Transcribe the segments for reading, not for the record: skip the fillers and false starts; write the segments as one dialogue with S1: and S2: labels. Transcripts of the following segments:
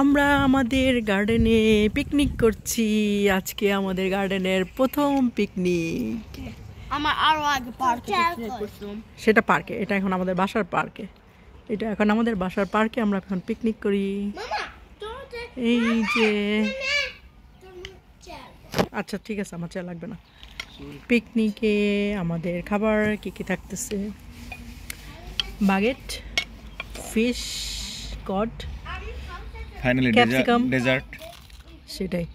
S1: আমরা আমাদের গার্ডেনে পিকনিক করছি। আজকে আমাদের গার্ডেনের প্রথম পিকনিক।
S2: আমার আরো আগে পার্কে করছিলাম।
S1: সেটা পার্কে, এটা এখন আমাদের বাসার পার্কে। এটা এখন আমাদের বাসার পার্কে আমরা এখন পিকনিক করি। এই যে আচ্ছা ঠিক আছে, আমার চা লাগবে না। পিকনিকে আমাদের খাবার কি কি থাকতেছে? Baguette, fish, cod,
S3: finally dessert,
S1: সেটাই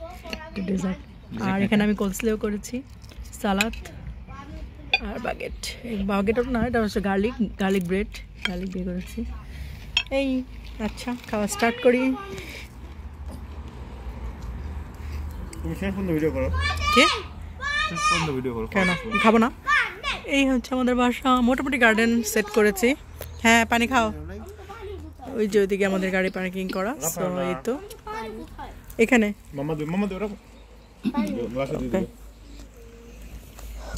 S1: ডেজার্ট। আর এখানে আমি কোলস্লেও করেছি, সালাদ আর বাগেট। বাগেটও না, এটা হচ্ছে গার্লিক ব্রেড দিয়ে করেছি। এই আচ্ছা, খাওয়া স্টার্ট করি।
S3: তুমি শেষ পর্যন্ত ভিডিও করো।
S1: কে?
S3: শেষ পর্যন্ত ভিডিও করো।
S1: কেন খাবো না? এই হচ্ছে আমাদের বাসা, মোটামুটি গার্ডেন সেট করেছি। হ্যাঁ পানি খাও। ওই যে ওইদিকে আমাদের গাড়ি পার্কিং করা। সো এই তো এখানে
S3: মামা ওরা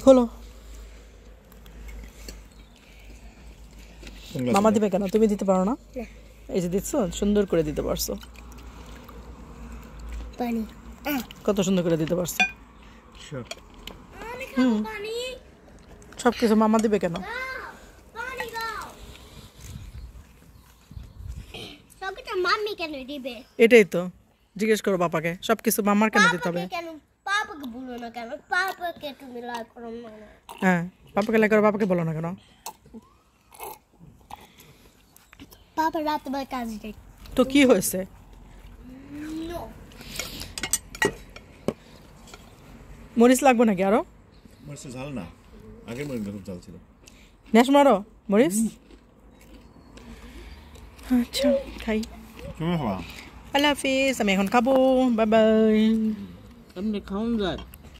S1: হলো। মামা দিবে কেন? তুমি দিতে পারো না? এই যে দিচ্ছ, সুন্দর করে দিতে পারছো। কত সুন্দর করে দিতে পারছো। সবকিছু মামা দিবে কেন? এটাই তো জিজ্ঞেস করো পাপাকে, সবকিছু মামার কেন দিতে হবে? হ্যাঁ পাপাকে লাইক করো, পাপাকে বলো না কেন? তো কি হয়েছে? মরিচ লাগবে নাকি আরো?
S3: মরিচ ঝাল না, আগের মরিচ খুব ঝাল ছিল।
S1: নেশ মারো মরিচ। আচ্ছা খাই।
S3: তুমি খাওয়া।
S1: আল্লাহ হাফিজ, আমি এখন খাবো। Bye bye.
S2: এমনি খাওন যায়।